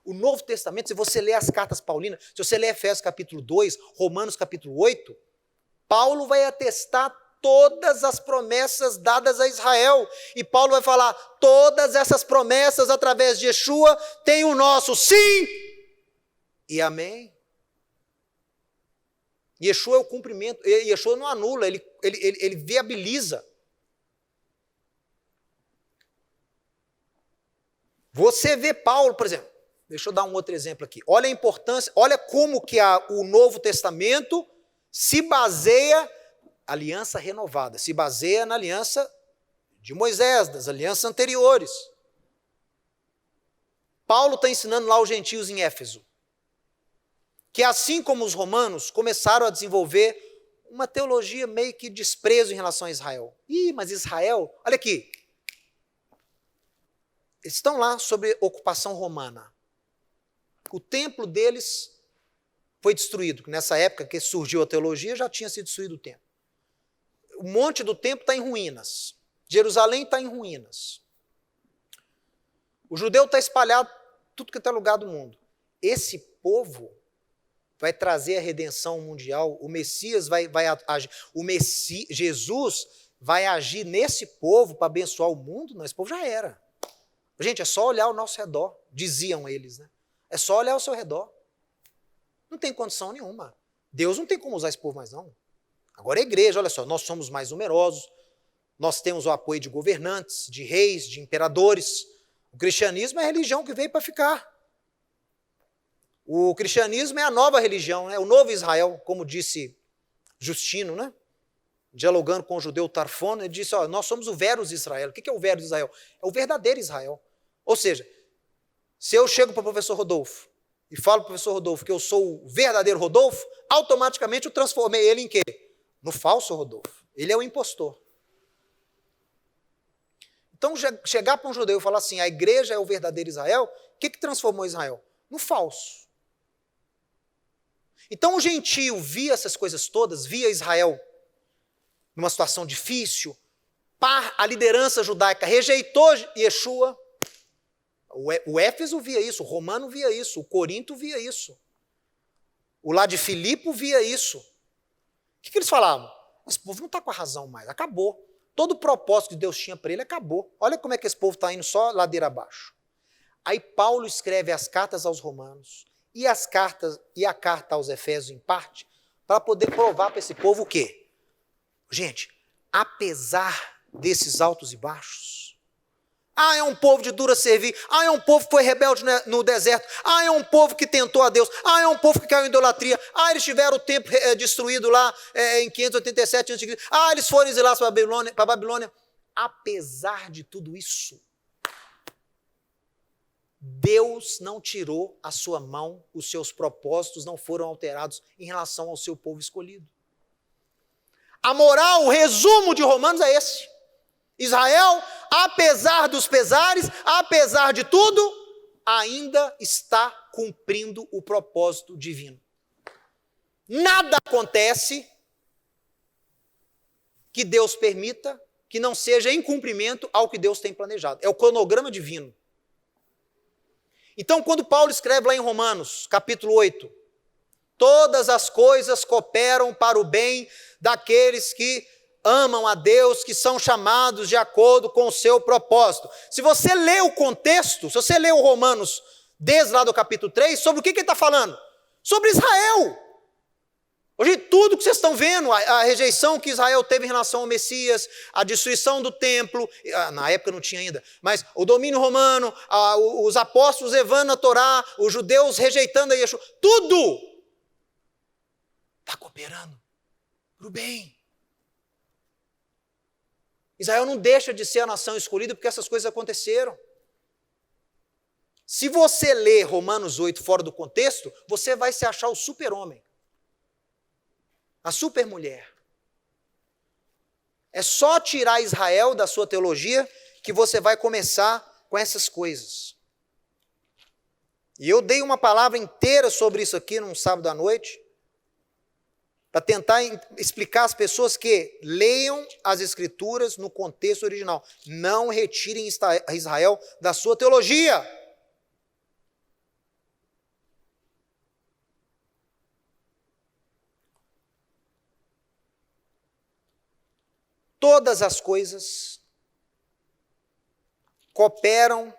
O Novo Testamento, se você ler as cartas paulinas, se você ler Efésios capítulo 2, Romanos capítulo 8, Paulo vai atestar todas as promessas dadas a Israel. E Paulo vai falar, todas essas promessas através de Yeshua têm o nosso sim e amém. Yeshua é o cumprimento, Yeshua não anula, ele viabiliza. Você vê Paulo, por exemplo, deixa eu dar um outro exemplo aqui. Olha a importância, olha como que o Novo Testamento se baseia, aliança renovada, se baseia na aliança de Moisés, das alianças anteriores. Paulo está ensinando lá os gentios em Éfeso, que assim como os romanos começaram a desenvolver uma teologia meio que desprezo em relação a Israel. Mas Israel, olha aqui, eles estão lá sob ocupação romana. O templo deles foi destruído, nessa época que surgiu a teologia já tinha sido destruído o templo. O monte do templo está em ruínas. Jerusalém está em ruínas. O judeu está espalhado tudo que está lugar do mundo. Esse povo vai trazer a redenção mundial, o Messias vai agir, Jesus vai agir nesse povo para abençoar o mundo? Não, esse povo já era. Gente, é só olhar ao nosso redor, diziam eles, né? É só olhar ao seu redor. Não tem condição nenhuma. Deus não tem como usar esse povo mais não. Agora a igreja, olha só, nós somos mais numerosos, nós temos o apoio de governantes, de reis, de imperadores. O cristianismo é a religião que veio para ficar. O cristianismo é a nova religião, né? O novo Israel, como disse Justino, né? Dialogando com o judeu Tarfon, ele disse, nós somos o Verus Israel. O que é o Verus Israel? É o verdadeiro Israel. Ou seja, se eu chego para o professor Rodolfo e falo para o professor Rodolfo que eu sou o verdadeiro Rodolfo, automaticamente eu transformei ele em quê? No falso Rodolfo. Ele é o impostor. Então, chegar para um judeu e falar assim, a igreja é o verdadeiro Israel, o que transformou Israel? No falso. Então, o gentio via essas coisas todas, via Israel numa situação difícil, a liderança judaica rejeitou Yeshua. O Éfeso via isso, o Romano via isso, o Corinto via isso. O lá de Filipe via isso. O que eles falavam? Esse povo não está com a razão mais, acabou. Todo o propósito que Deus tinha para ele acabou. Olha como é que esse povo está indo só ladeira abaixo. Aí Paulo escreve as cartas aos romanos e a carta aos Efésios em parte, para poder provar para esse povo o quê? Gente, apesar desses altos e baixos, é um povo de dura servir, é um povo que foi rebelde no deserto, é um povo que tentou a Deus, é um povo que caiu em idolatria, eles tiveram o templo destruído lá em 587 a.C., eles foram exilados para a Babilônia. Apesar de tudo isso, Deus não tirou a sua mão, os seus propósitos não foram alterados em relação ao seu povo escolhido. A moral, o resumo de Romanos é esse. Israel, apesar dos pesares, apesar de tudo, ainda está cumprindo o propósito divino. Nada acontece que Deus permita que não seja em cumprimento ao que Deus tem planejado. É o cronograma divino. Então, quando Paulo escreve lá em Romanos, capítulo 8, todas as coisas cooperam para o bem daqueles que amam a Deus, que são chamados de acordo com o seu propósito. Se você lê o contexto, se você lê o Romanos, desde lá do capítulo 3, sobre o que ele está falando? Sobre Israel. Hoje, tudo que vocês estão vendo, a rejeição que Israel teve em relação ao Messias, a destruição do templo, na época não tinha ainda, mas o domínio romano, os apóstolos levando a Torá, os judeus rejeitando a Yeshua, tudo está cooperando para o bem. Israel não deixa de ser a nação escolhida porque essas coisas aconteceram. Se você ler Romanos 8 fora do contexto, você vai se achar o super-homem, a super-mulher. É só tirar Israel da sua teologia que você vai começar com essas coisas. E eu dei uma palavra inteira sobre isso aqui num sábado à noite, para tentar explicar às pessoas que leiam as Escrituras no contexto original. Não retirem Israel da sua teologia. todas as coisas cooperam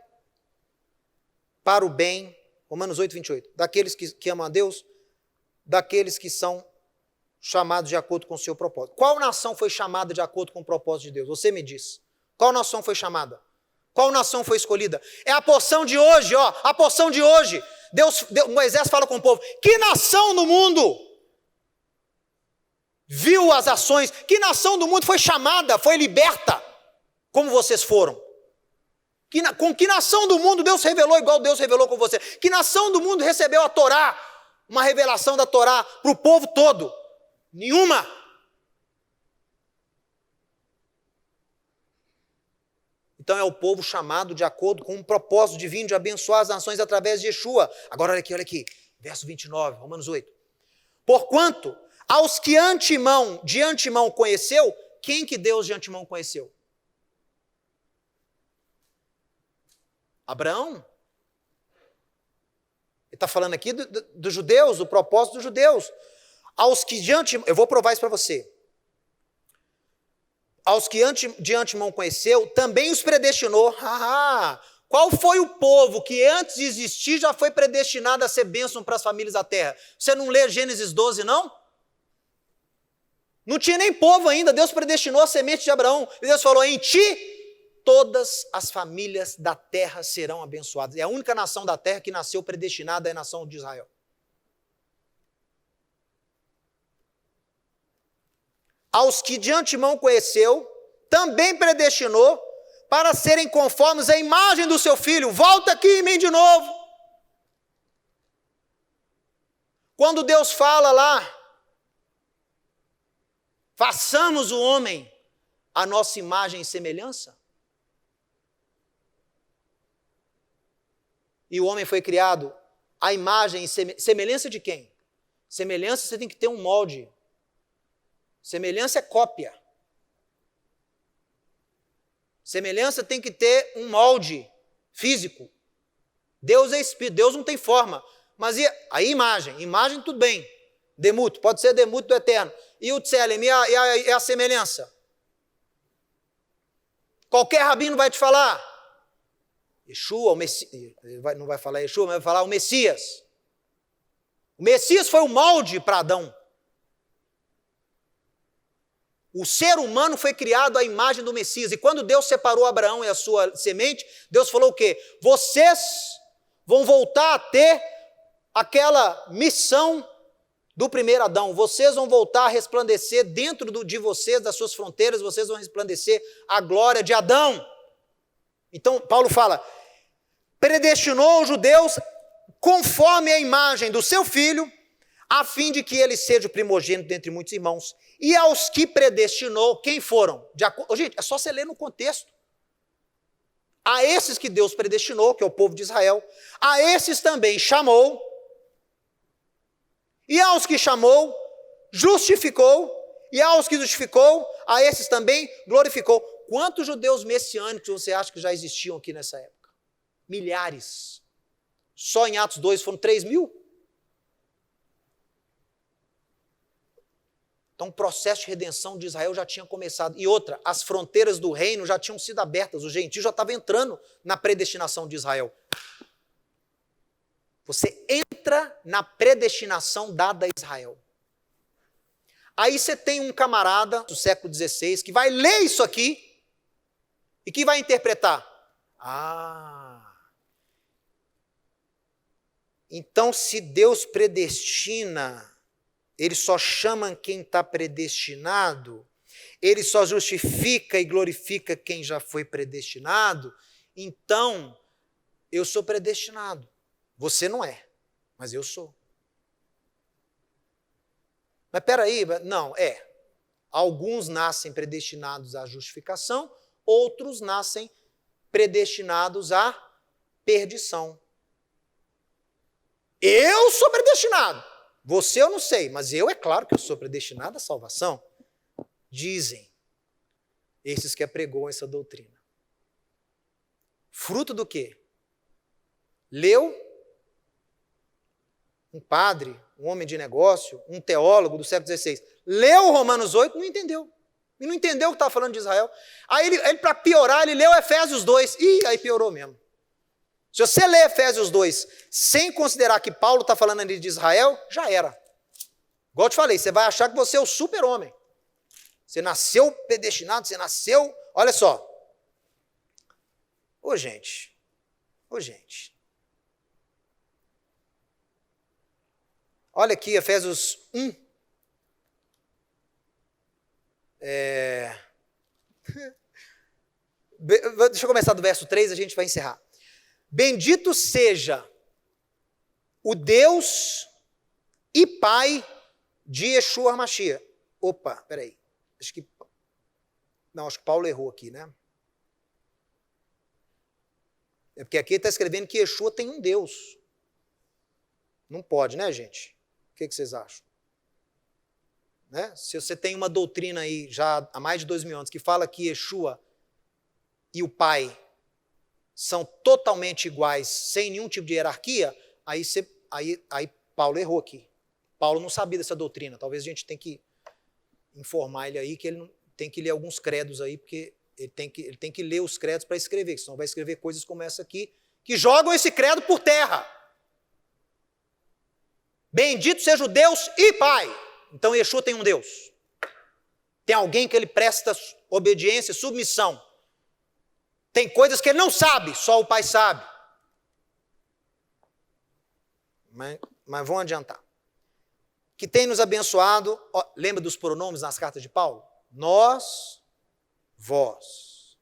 para o bem, Romanos 8, 28, daqueles que amam a Deus, daqueles que são chamados de acordo com o seu propósito. Qual nação foi chamada de acordo com o propósito de Deus? Você me diz. Qual nação foi chamada? Qual nação foi escolhida? É a porção de hoje, ó, a porção de hoje. Moisés fala com o povo, que nação no mundo viu as ações, que nação do mundo foi chamada, foi liberta, como vocês foram? Com que nação do mundo Deus revelou igual Deus revelou com você? Que nação do mundo recebeu a Torá, uma revelação da Torá para o povo todo? Nenhuma. Então é o povo chamado de acordo com um propósito divino de abençoar as nações através de Yeshua. Agora olha aqui, verso 29, Romanos 8. Porquanto, aos que de antemão conheceu, quem que Deus de antemão conheceu? Abraão. Ele está falando aqui dos judeus, do propósito dos judeus. Aos que de antemão, eu vou provar isso para você. Aos que de antemão conheceu, também os predestinou. Qual foi o povo que antes de existir já foi predestinado a ser bênção para as famílias da terra? Você não lê Gênesis 12, não? Não tinha nem povo ainda, Deus predestinou a semente de Abraão. E Deus falou, em ti todas as famílias da terra serão abençoadas. É a única nação da terra que nasceu predestinada, é a nação de Israel. Aos que de antemão conheceu, também predestinou para serem conformes à imagem do seu filho. Volta aqui em mim de novo. Quando Deus fala lá, façamos o homem a nossa imagem e semelhança. E o homem foi criado à imagem e semelhança de quem? Semelhança, você tem que ter um molde. Semelhança é cópia. Semelhança tem que ter um molde físico. Deus é espírito, Deus não tem forma. Mas e a imagem? Imagem tudo bem. Demuto, pode ser demuto do eterno. E o tselem, e a semelhança? Qualquer rabino vai te falar. Yeshua, o Messias, não vai falar Yeshua, mas vai falar o Messias. O Messias foi o molde para Adão. O ser humano foi criado à imagem do Messias. E quando Deus separou Abraão e a sua semente, Deus falou o quê? Vocês vão voltar a ter aquela missão do primeiro Adão. Vocês vão voltar a resplandecer dentro de vocês, das suas fronteiras, vocês vão resplandecer a glória de Adão. Então, Paulo fala, predestinou os judeus conforme a imagem do seu filho, a fim de que ele seja o primogênito dentre muitos irmãos. E aos que predestinou, quem foram? Gente, é só você ler no contexto. A esses que Deus predestinou, que é o povo de Israel, a esses também chamou, e aos que chamou, justificou, e aos que justificou, a esses também glorificou. Quantos judeus messiânicos você acha que já existiam aqui nessa época? Milhares. Só em Atos 2 foram 3.000. Então o processo de redenção de Israel já tinha começado. E outra, as fronteiras do reino já tinham sido abertas. O gentio já estava entrando na predestinação de Israel. Você entra na predestinação dada a Israel. Aí você tem um camarada do século XVI que vai ler isso aqui e que vai interpretar. Então se Deus predestina, Ele só chama quem está predestinado, Ele só justifica e glorifica quem já foi predestinado, então eu sou predestinado. Você não é, mas eu sou. Mas peraí, não, alguns nascem predestinados à justificação, outros nascem predestinados à perdição. Eu sou predestinado. Você eu não sei, mas eu é claro que eu sou predestinado à salvação. Dizem esses que apregam essa doutrina. Fruto do quê? Leu um padre, um homem de negócio, um teólogo do século XVI, leu Romanos 8, não entendeu. E não entendeu o que estava falando de Israel. Aí ele para piorar, ele leu Efésios 2. Ih, aí piorou mesmo. Se você ler Efésios 2 sem considerar que Paulo está falando ali de Israel, já era. Igual eu te falei, você vai achar que você é o super-homem. Você nasceu predestinado, você nasceu... Olha só. Ô, gente. Olha aqui, Efésios 1. Deixa eu começar do verso 3, a gente vai encerrar. Bendito seja o Deus e Pai de Yeshua HaMashiach. Opa, peraí. Acho que Paulo errou aqui, né? É porque aqui ele está escrevendo que Yeshua tem um Deus. Não pode, né, gente? O que vocês acham? Né? Se você tem uma doutrina aí, já há mais de 2000 anos, que fala que Yeshua e o Pai são totalmente iguais, sem nenhum tipo de hierarquia, aí Paulo errou aqui. Paulo não sabia dessa doutrina. Talvez a gente tenha que informar ele aí que ele tem que ler alguns credos aí, porque ele tem que ler os credos para escrever, senão vai escrever coisas como essa aqui, que jogam esse credo por terra. Bendito seja o Deus e Pai. Então Yeshua tem um Deus. Tem alguém que ele presta obediência, submissão. Tem coisas que ele não sabe, só o Pai sabe. Mas vamos adiantar. Que tem nos abençoado, ó, lembra dos pronomes nas cartas de Paulo? Nós, vós.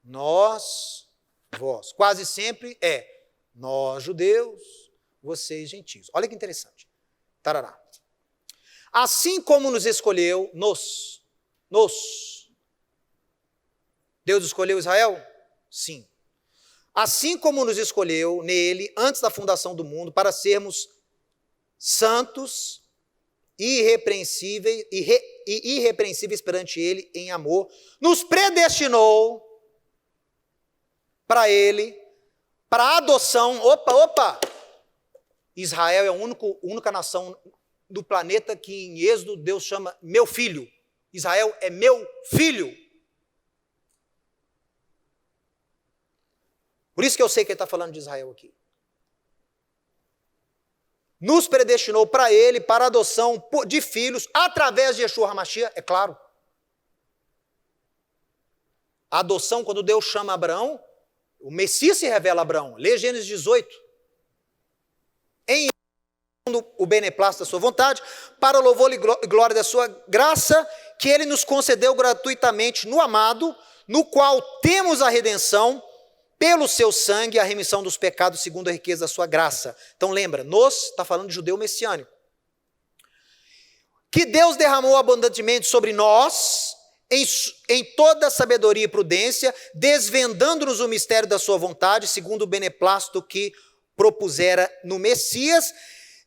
Nós, vós. Quase sempre é nós, judeus, vocês, gentios. Olha que interessante. Tarará. Assim como nos escolheu, Deus escolheu Israel? Sim. Assim como nos escolheu nele, antes da fundação do mundo, para sermos santos, irrepreensíveis perante ele em amor, nos predestinou para ele, para a adoção. Opa! Israel é a única nação do planeta que em Êxodo Deus chama meu filho. Israel é meu filho. Por isso que eu sei que ele está falando de Israel aqui. Nos predestinou para ele, para a adoção de filhos, através de Yeshua HaMashiach, é claro. A adoção, quando Deus chama Abraão, o Messias se revela a Abraão. Lê Gênesis 18. Em o beneplácito da sua vontade, para o louvor e glória da sua graça, que ele nos concedeu gratuitamente no amado, no qual temos a redenção, pelo seu sangue, a remissão dos pecados, segundo a riqueza da sua graça. Então lembra, está falando de judeu messiânico. Que Deus derramou abundantemente sobre nós, em toda sabedoria e prudência, desvendando-nos o mistério da sua vontade, segundo o beneplácito que propusera no Messias,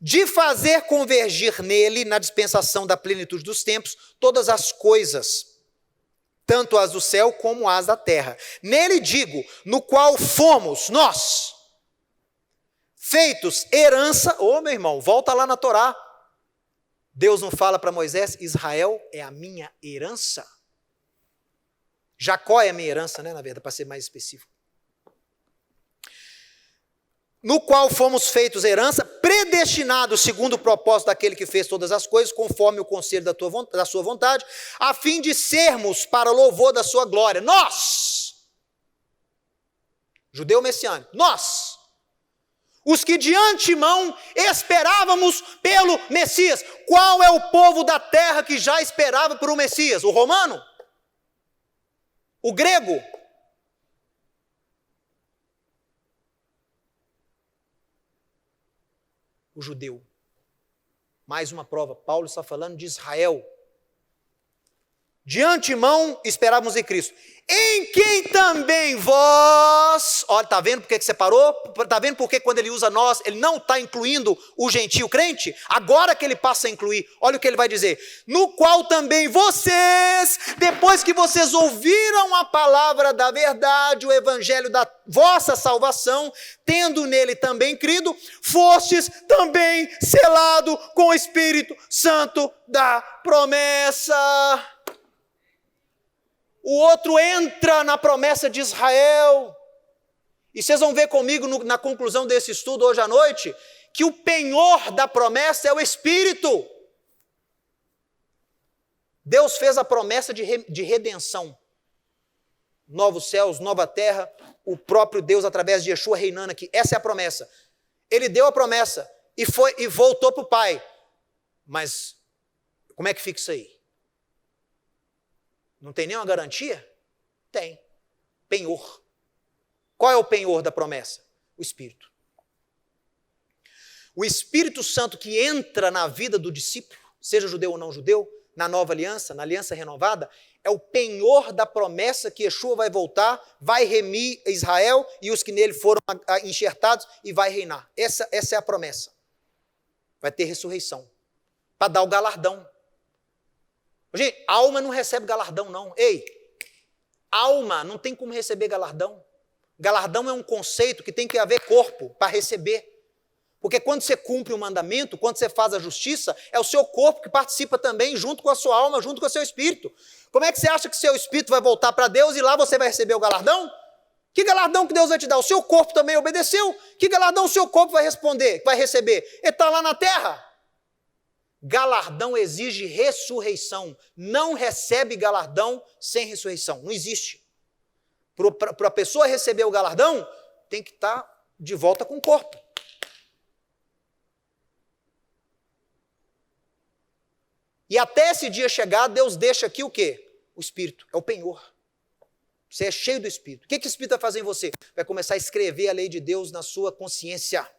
de fazer convergir nele, na dispensação da plenitude dos tempos, todas as coisas, tanto as do céu como as da terra. Nele digo, no qual fomos nós, feitos herança. Ô, meu irmão, volta lá na Torá. Deus não fala para Moisés, Israel é a minha herança. Jacó é a minha herança, né, na verdade, para ser mais específico. No qual fomos feitos herança, predestinados segundo o propósito daquele que fez todas as coisas, conforme o conselho da sua vontade, a fim de sermos para louvor da sua glória. Nós, judeu messiânico, nós, os que de antemão esperávamos pelo Messias. Qual é o povo da terra que já esperava por um Messias? O romano? O grego? O judeu. Mais uma prova, Paulo está falando de Israel. De antemão esperávamos em Cristo, em quem também vós, olha, está vendo por que separou? Está vendo por que quando ele usa nós, ele não está incluindo o gentio crente? Agora que ele passa a incluir, olha o que ele vai dizer, no qual também vocês, depois que vocês ouviram a palavra da verdade, o evangelho da vossa salvação, tendo nele também crido, fostes também selado com o Espírito Santo da promessa. o outro entra na promessa de Israel. E vocês vão ver comigo na conclusão desse estudo hoje à noite, que o penhor da promessa é o Espírito. Deus fez a promessa de redenção. Novos céus, nova terra, o próprio Deus através de Yeshua reinando aqui. Essa é a promessa. Ele deu a promessa e voltou para o Pai. Mas como é que fica isso aí? Não tem nenhuma garantia? Tem. Penhor. Qual é o penhor da promessa? O Espírito. O Espírito Santo que entra na vida do discípulo, seja judeu ou não judeu, na nova aliança, na aliança renovada, é o penhor da promessa que Yeshua vai voltar, vai remir Israel e os que nele foram enxertados e vai reinar. Essa é a promessa. Vai ter ressurreição. Para dar o galardão. Gente, alma não recebe galardão, não. Ei, alma não tem como receber galardão. Galardão é um conceito que tem que haver corpo para receber. Porque quando você cumpre o mandamento, quando você faz a justiça, é o seu corpo que participa também, junto com a sua alma, junto com o seu espírito. Como é que você acha que seu espírito vai voltar para Deus e lá você vai receber o galardão? Que galardão que Deus vai te dar? O seu corpo também obedeceu. Que galardão o seu corpo vai receber? Ele está lá na terra. Galardão exige ressurreição. Não recebe galardão sem ressurreição. Não existe. Para a pessoa receber o galardão, tem que estar de volta com o corpo. E até esse dia chegar, Deus deixa aqui o quê? O Espírito, é o penhor. Você é cheio do Espírito. O que o Espírito vai fazer em você? Vai começar a escrever a lei de Deus na sua consciência.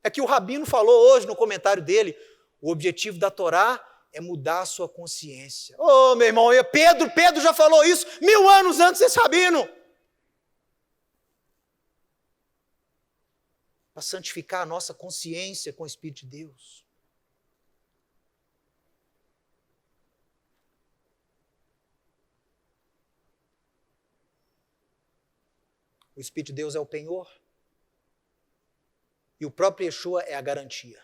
É que o Rabino falou hoje no comentário dele, o objetivo da Torá é mudar a sua consciência. Ô, meu irmão, Pedro já falou isso 1000 anos antes desse Rabino. Para santificar a nossa consciência com o Espírito de Deus. O Espírito de Deus é o penhor. E o próprio Yeshua é a garantia.